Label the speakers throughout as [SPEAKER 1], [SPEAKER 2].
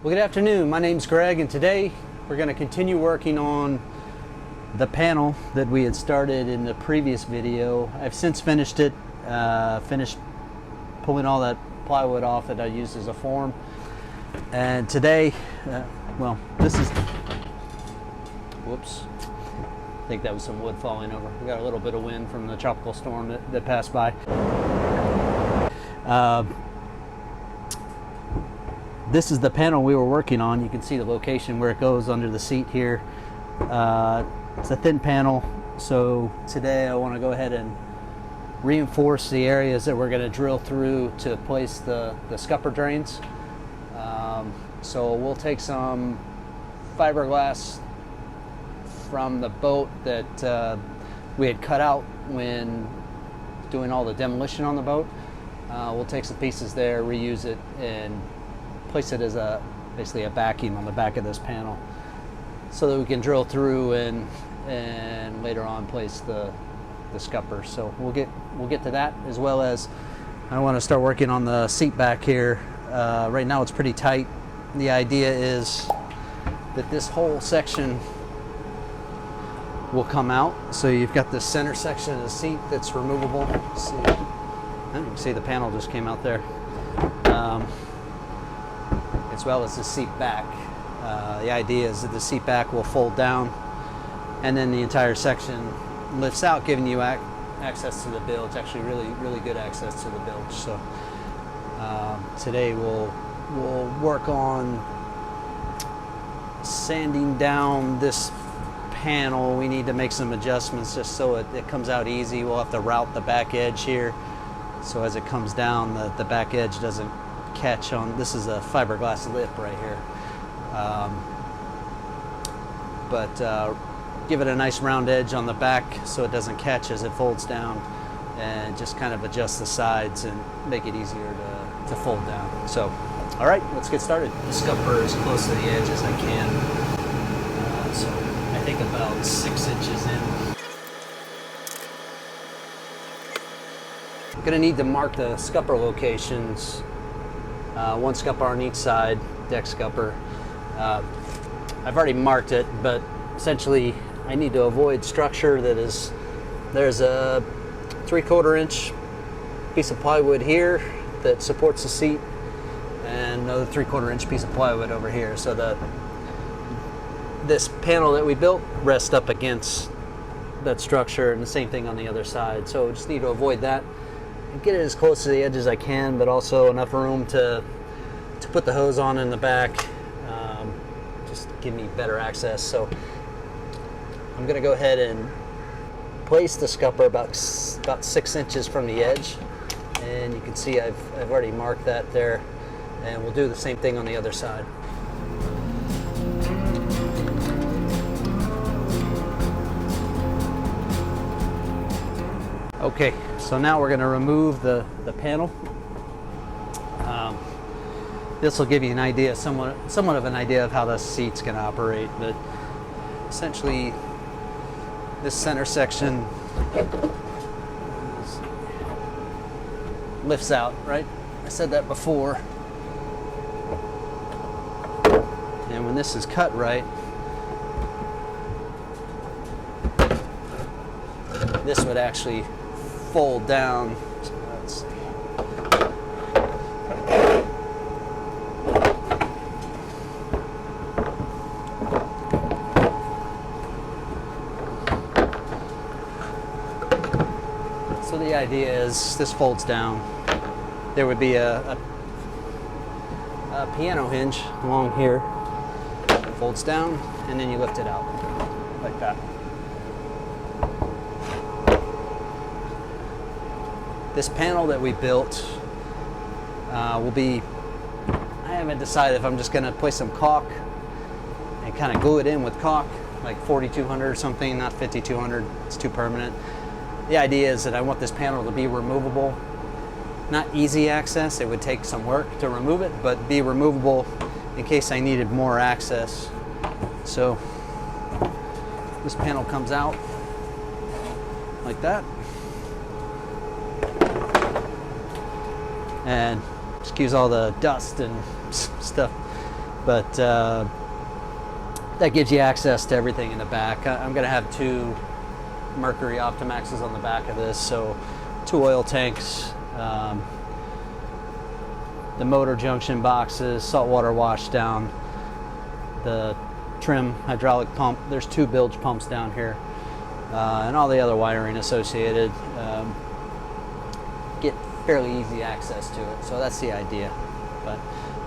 [SPEAKER 1] Well, good afternoon. My name's Greg, and today we're going to continue working on the panel that we had started in the previous video. I've since finished it, finished pulling all that plywood off that I used as a form. And today, well, this is, whoops, I think that was some wood falling over. We got a little bit of wind from the tropical storm that passed by. This is the panel we were working on. You can see the location where it goes under the seat here. It's a thin panel, so today I want to go ahead and reinforce the areas that we're going to drill through to place the scupper drains. So we'll take some fiberglass from the boat that we had cut out when doing all the demolition on the boat. We'll take some pieces there, reuse it, and place it as basically a backing on the back of this panel so that we can drill through and later on place the scupper. So we'll get to that, as well as I want to start working on the seat back here. Right now it's pretty tight. The idea is that this whole section will come out, so you've got the center section of the seat that's removable. See, you can see the panel just came out there, as well as the seat back. The idea is that the seat back will fold down, and then the entire section lifts out, giving you access to the bilge. Actually, really good access to the bilge. So today we'll work on sanding down this panel. We need to make some adjustments just so it comes out easy. We'll have to route the back edge here, so as it comes down, the back edge doesn't catch on. This is a fiberglass lip right here, but give it a nice round edge on the back so it doesn't catch as it folds down, and just kind of adjust the sides and make it easier to fold down. So all right, let's get started. The scupper as close to the edge as I can, so I think about 6 inches in. I'm going to need to mark the scupper locations, one scupper on each side, deck scupper. I've already marked it, but essentially I need to avoid structure that is, there's a 3/4 inch piece of plywood here that supports the seat, and another 3/4 inch piece of plywood over here. So this panel that we built rests up against that structure, and the same thing on the other side. So I just need to avoid that and get it as close to the edge as I can, but also enough room to put the hose on in the back, just give me better access. So I'm going to go ahead and place the scupper about 6 inches from the edge, and you can see I've already marked that there, and we'll do the same thing on the other side. Okay, so now we're going to remove the panel. This will give you an idea, somewhat of an idea of how the seat's going to operate, but essentially this center section lifts out, right? I said that before. And when this is cut right, this would actually fold down. Let's see. So the idea is this folds down. There would be a piano hinge along here. It folds down, and then you lift it out like that. This panel that we built will be, I haven't decided if I'm just going to place some caulk and kind of glue it in with caulk, like 4200 or something, not 5200, it's too permanent. The idea is that I want this panel to be removable. Not easy access, it would take some work to remove it, but be removable in case I needed more access. So this panel comes out like that. And excuse all the dust and stuff but that gives you access to everything in the back. I'm going to have 2 Mercury Optimaxes on the back of this, so 2 oil tanks, the motor junction boxes, saltwater wash down, the trim hydraulic pump. There's 2 bilge pumps down here, and all the other wiring associated. Get fairly easy access to it, so that's the idea. But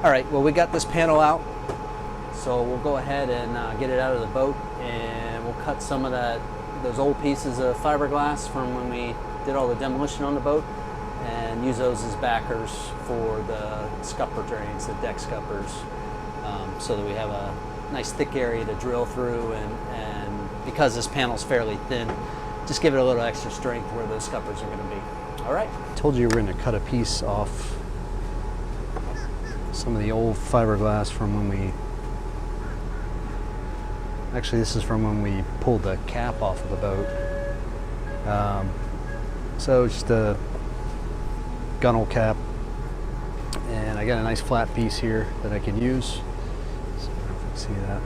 [SPEAKER 1] all right, well, we got this panel out, so we'll go ahead and get it out of the boat, and we'll cut some of those old pieces of fiberglass from when we did all the demolition on the boat, and use those as backers for the scupper drains, the deck scuppers, so that we have a nice thick area to drill through, and because this panel's fairly thin, just give it a little extra strength where those scuppers are going to be. All right. I told you we're going to cut a piece off some of the old fiberglass from when we, actually this is from when we pulled the cap off of the boat. So just a gunnel cap, and I got a nice flat piece here that I can use. So I don't know if you can see that.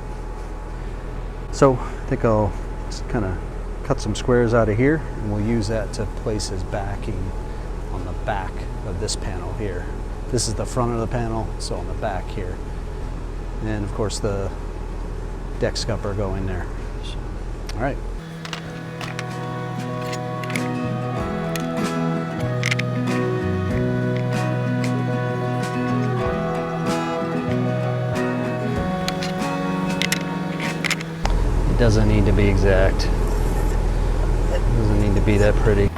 [SPEAKER 1] So I think I'll just kind of cut some squares out of here, and we'll use that to place as backing on the back of this panel here. This is the front of the panel, so on the back here. And of course the deck scupper going there. So, all right. It doesn't need to be exact. It doesn't need to be that pretty.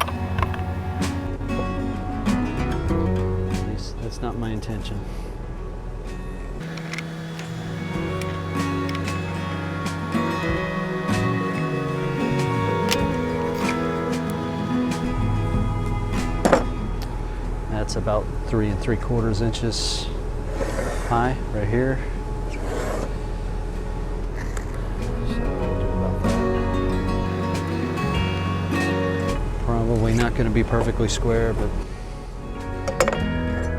[SPEAKER 1] At least that's not my intention. That's about 3 3/4 inches high right here. Probably not going to be perfectly square, but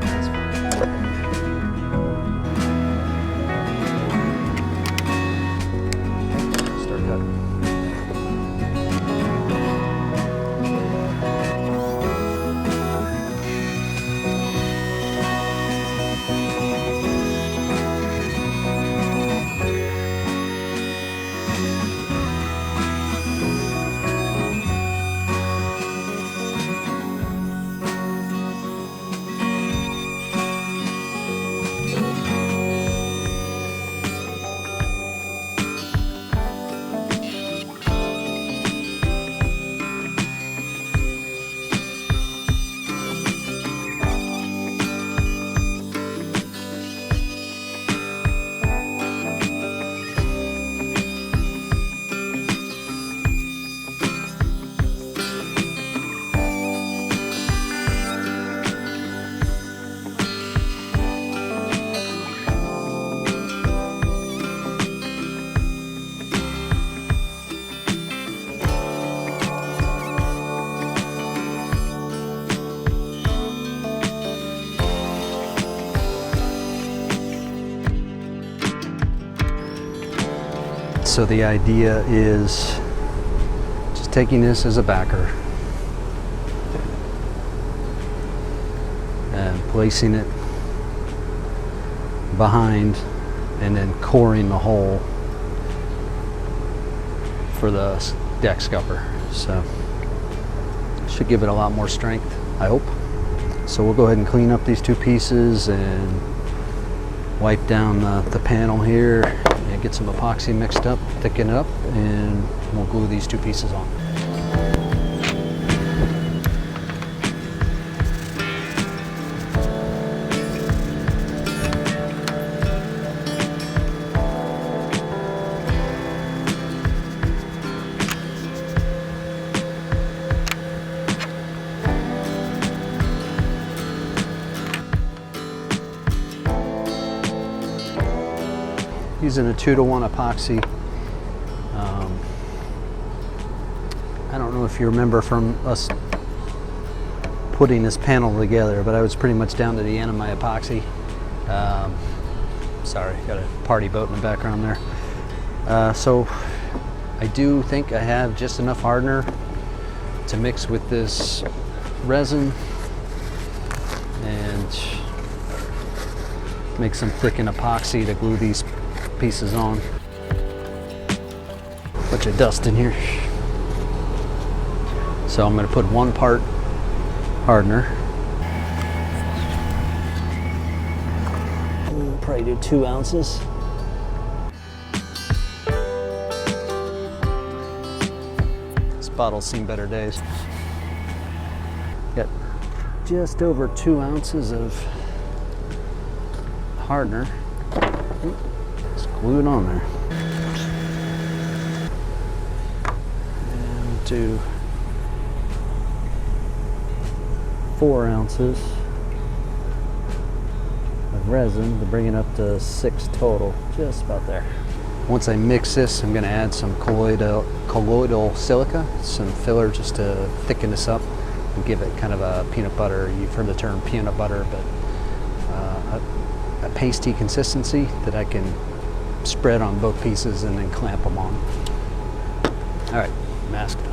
[SPEAKER 1] that's fine. Start cutting. So the idea is just taking this as a backer and placing it behind, and then coring the hole for the deck scupper. So should give it a lot more strength, I hope. So we'll go ahead and clean up these 2 pieces and wipe down the panel here and get some epoxy mixed up, thicken it up, and we'll glue these 2 pieces on. Using a 2-to-1 epoxy. I don't know if you remember from us putting this panel together, but I was pretty much down to the end of my epoxy. Sorry, got a party boat in the background there. So I do think I have just enough hardener to mix with this resin and make some thicken epoxy to glue these pieces on. Bunch of dust in here. So I'm going to put 1 part hardener. We'll probably do 2 ounces. This bottle's seen better days. Got just over 2 ounces of hardener. Just glue it on there. And do 4 ounces of resin to bring it up to 6 total, just about there. Once I mix this, I'm going to add some colloidal silica, some filler just to thicken this up and give it kind of a peanut butter. You've heard the term peanut butter, but a pasty consistency that I can spread on both pieces and then clamp them on. All right, mask time.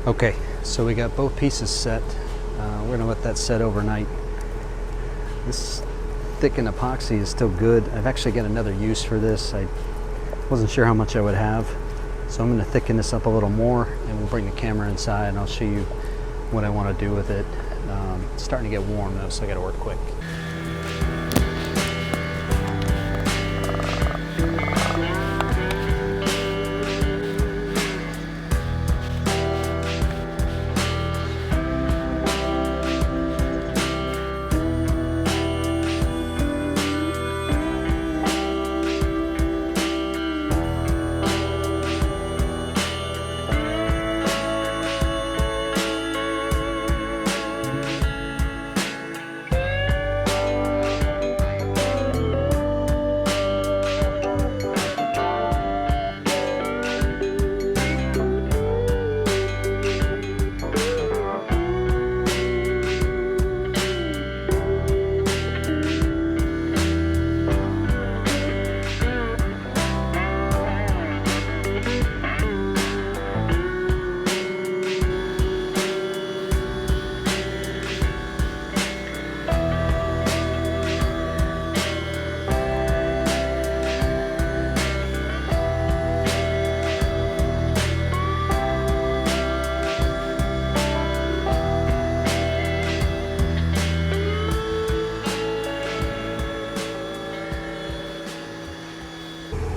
[SPEAKER 1] Okay, so we got both pieces set. We're gonna let that set overnight. This thicken epoxy is still good. I've actually got another use for this. I wasn't sure how much I would have. So I'm gonna thicken this up a little more and we'll bring the camera inside and I'll show you what I wanna do with it. It's starting to get warm though, so I gotta work quick.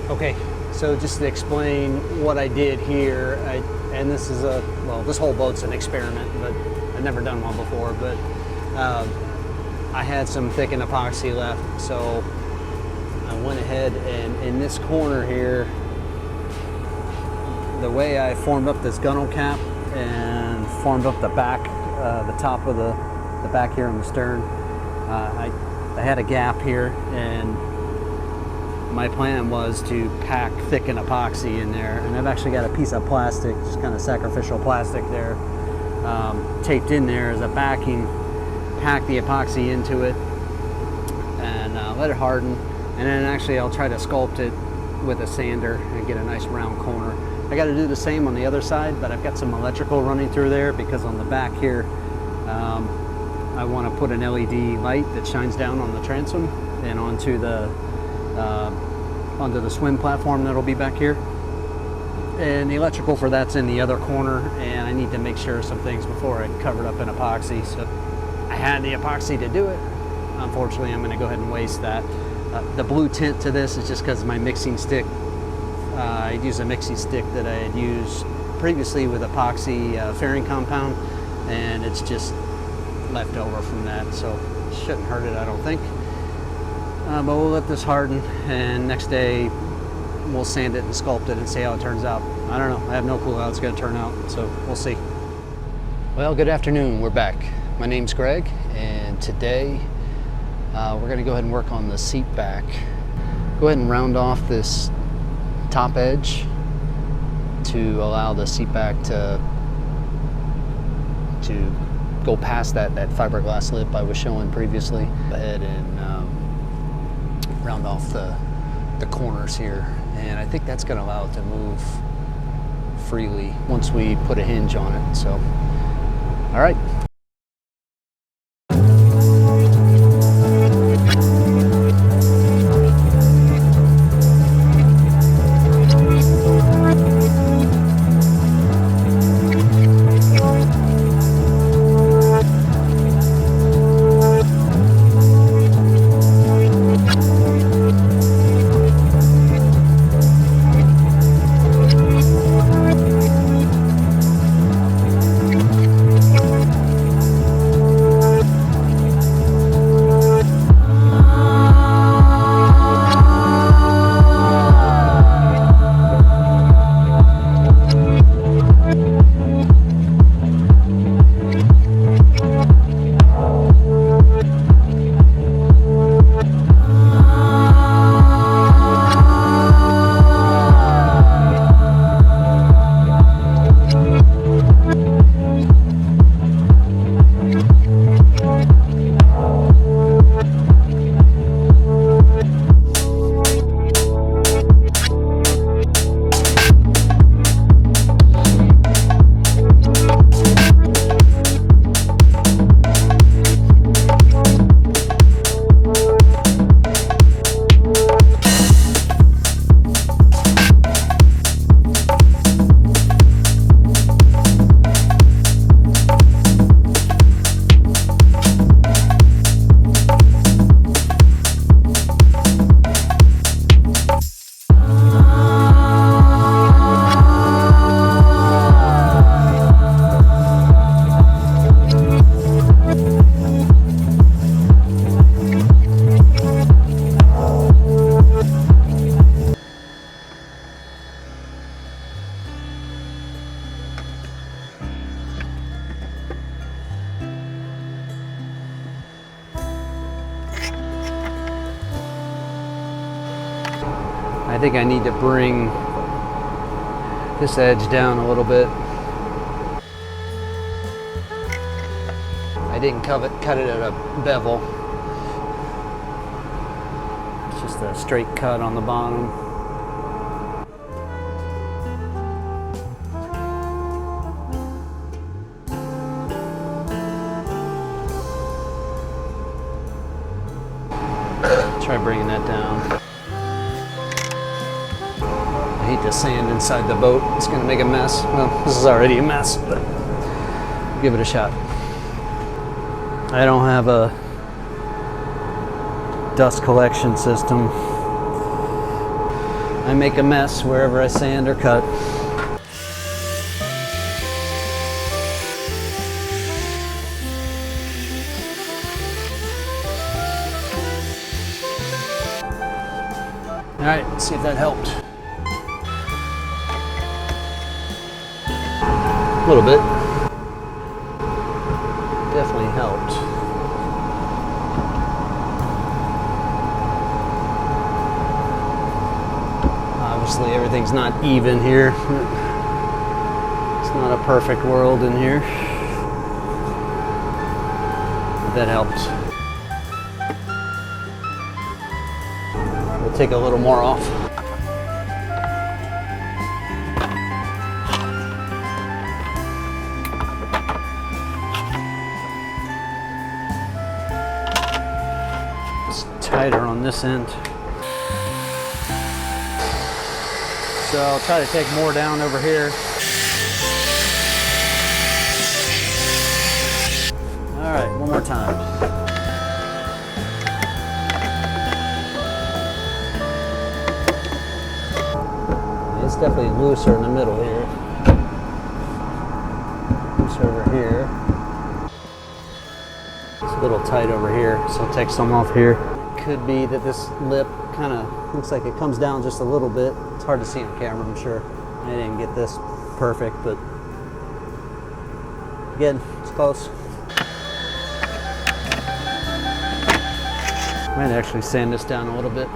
[SPEAKER 1] Okay, so just to explain what I did here, and this is well, this whole boat's an experiment, but I've never done one before, but I had some thicken epoxy left, so I went ahead and in this corner here, the way I formed up this gunnel cap and formed up the back, the top of the back here on the stern. I had a gap here, and my plan was to pack thicken epoxy in there, and I've actually got a piece of plastic, just kind of sacrificial plastic there, taped in there as a backing. Pack the epoxy into it and let it harden, and then actually I'll try to sculpt it with a sander and get a nice round corner. I got to do the same on the other side, but I've got some electrical running through there because on the back here I want to put an LED light that shines down on the transom and onto the swim platform that'll be back here, and the electrical for that's in the other corner, and I need to make sure some things before I cover it up in epoxy. So I had the epoxy to do it. Unfortunately, I'm going to go ahead and waste that. The blue tint to this is just because my mixing stick, I'd use a mixing stick that I had used previously with epoxy fairing compound, and it's just left over from that, so it shouldn't hurt it, I don't think. But we'll let this harden, and next day we'll sand it and sculpt it and see how it turns out. I don't know, I have no clue how it's going to turn out, so we'll see. Well, good afternoon, we're back. My name's Greg, and today we're going to go ahead and work on the seat back. Go ahead and round off this top edge to allow the seat back to go past that fiberglass lip I was showing previously. Go ahead and round off the corners here, and I think that's going to allow it to move freely once we put a hinge on it. So, all right. I think I need to bring this edge down a little bit. I didn't cut it at a bevel. It's just a straight cut on the bottom. Try bringing that down. I hate to sand inside the boat. It's going to make a mess. Well, this is already a mess, but give it a shot. I don't have a dust collection system. I make a mess wherever I sand or cut. All right, let's see if that helped. A little bit. Definitely helped. Obviously everything's not even here. It's not a perfect world in here. But that helps. We'll take a little more off. Tighter on this end. So I'll try to take more down over here. All right, one more time. It's definitely looser in the middle here. Looser over here. It's a little tight over here, so I'll take some off here. Could be that this lip kind of looks like it comes down just a little bit. It's hard to see on camera, I'm sure. I didn't get this perfect, but again, it's close. Might actually sand this down a little bit.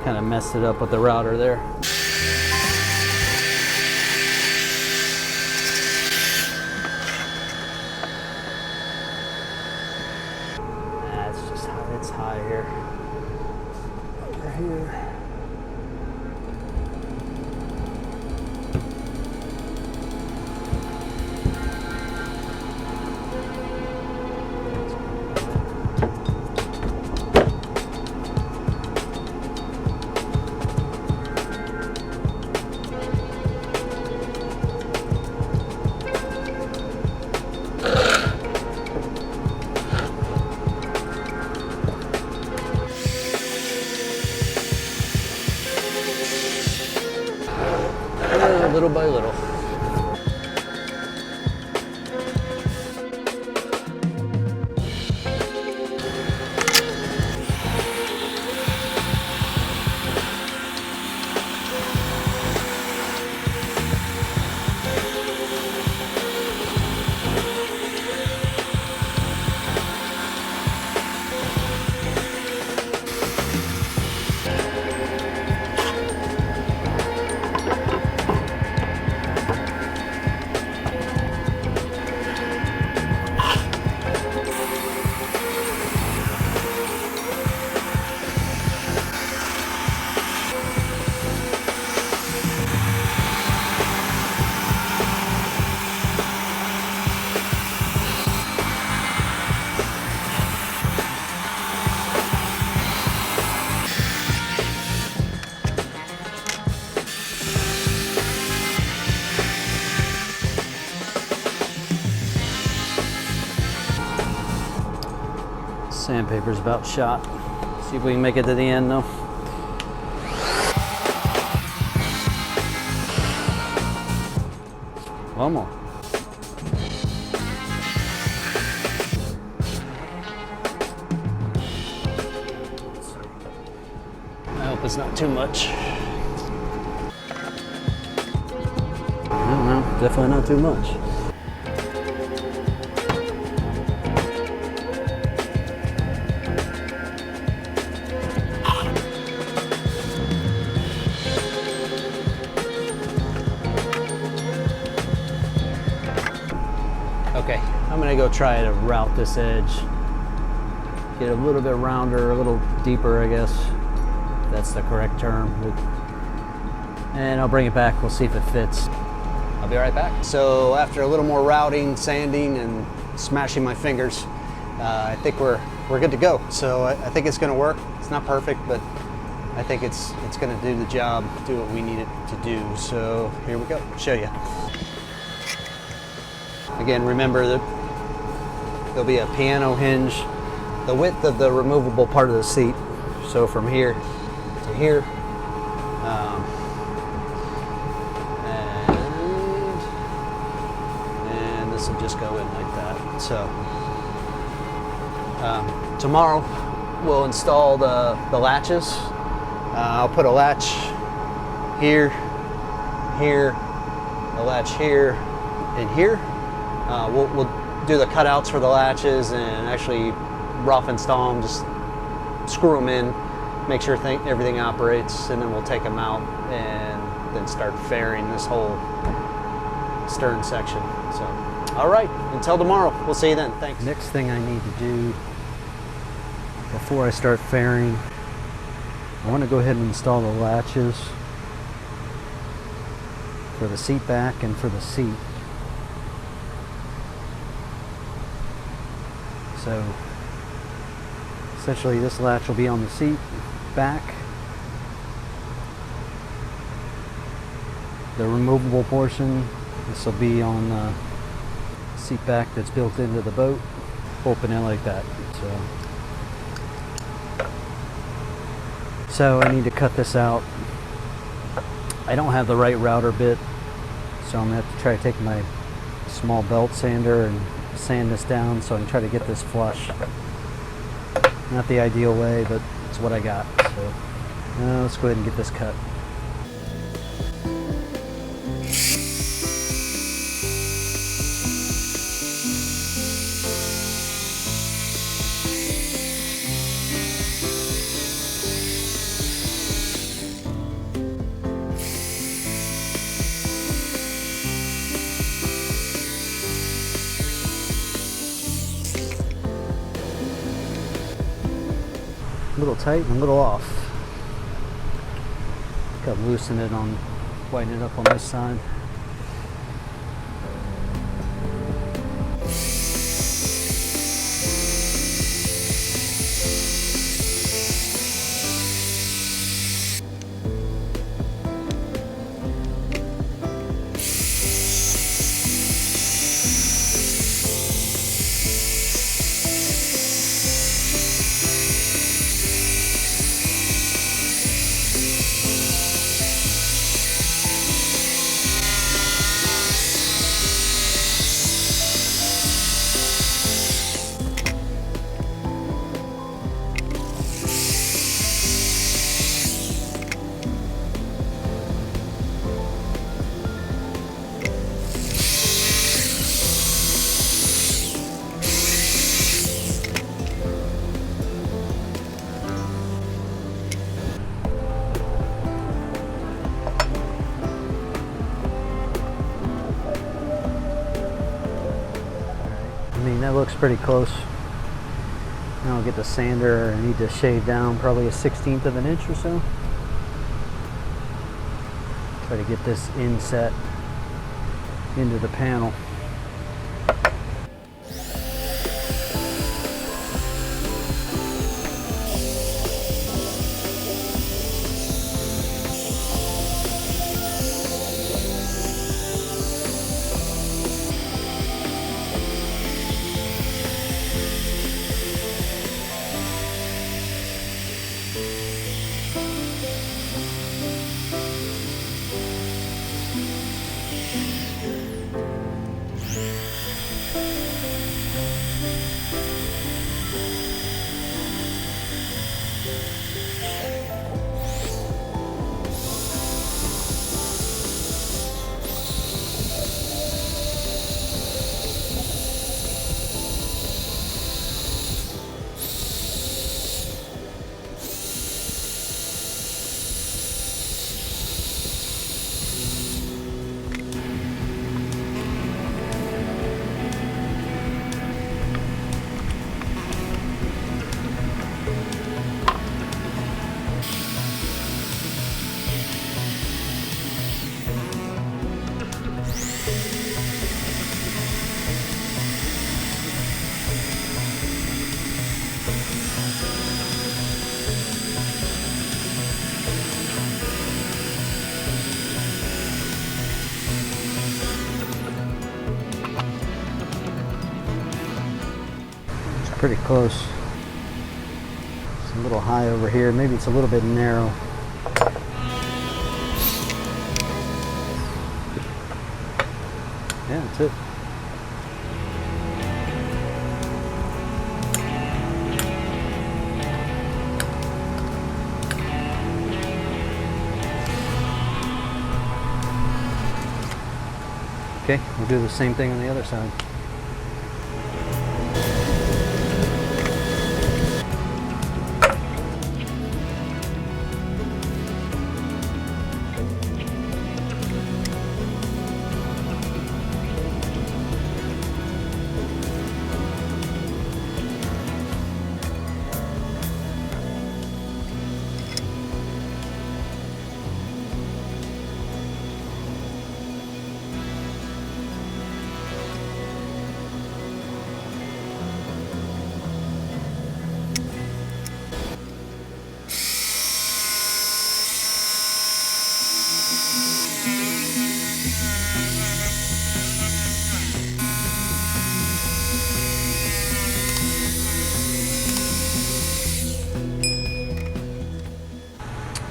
[SPEAKER 1] Kind of messed it up with the router there. It's just high, it's high here. Over here. Little by little. Sandpaper's about shot. See if we can make it to the end though. One more. I hope it's not too much. No, definitely not too much. Okay, I'm gonna go try to route this edge. Get a little bit rounder, a little deeper, I guess. If that's the correct term. And I'll bring it back, we'll see if it fits. I'll be right back. So after a little more routing, sanding, and smashing my fingers, I think we're good to go. So I think it's gonna work. It's not perfect, but I think it's gonna do the job, do what we need it to do. So here we go, show you. Again, remember that there'll be a piano hinge, the width of the removable part of the seat. So from here to here. And this will just go in like that. So tomorrow we'll install the latches. I'll put a latch here, here, a latch here, in here. We'll do the cutouts for the latches and actually rough install them, just screw them in, make sure everything operates, and then we'll take them out and then start fairing this whole stern section. So, all right, until tomorrow, we'll see you then. Thanks. Next thing I need to do before I start fairing, I want to go ahead and install the latches for the seat back and for the seat. So essentially this latch will be on the seat back. The removable portion, this will be on the seat back that's built into the boat. Open it like that. So I need to cut this out. I don't have the right router bit, so I'm going to have to try to take my small belt sander and sand this down so I can try to get this flush. Not the ideal way, but it's what I got. So let's go ahead and get this cut. A little tight and a little off. Got to loosen it on, whiten it up on this side. I mean, that looks pretty close. Now I'll get the sander. I need to shave down probably 1/16 of an inch or so. Try to get this inset into the panel. Pretty close. It's a little high over here. Maybe it's a little bit narrow. Yeah, that's it. Okay, we'll do the same thing on the other side.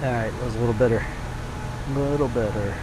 [SPEAKER 1] Alright, that was a little better. A little better.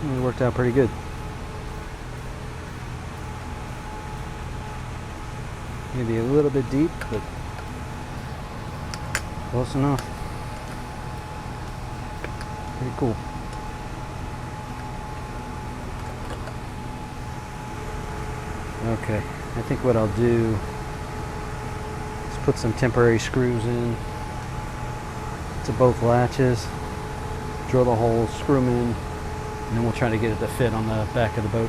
[SPEAKER 1] It worked out pretty good. Maybe a little bit deep, but close enough. Pretty cool. Okay, I think what I'll do is put some temporary screws in to both latches, drill the holes, screw them in, and then we'll try to get it to fit on the back of the boat.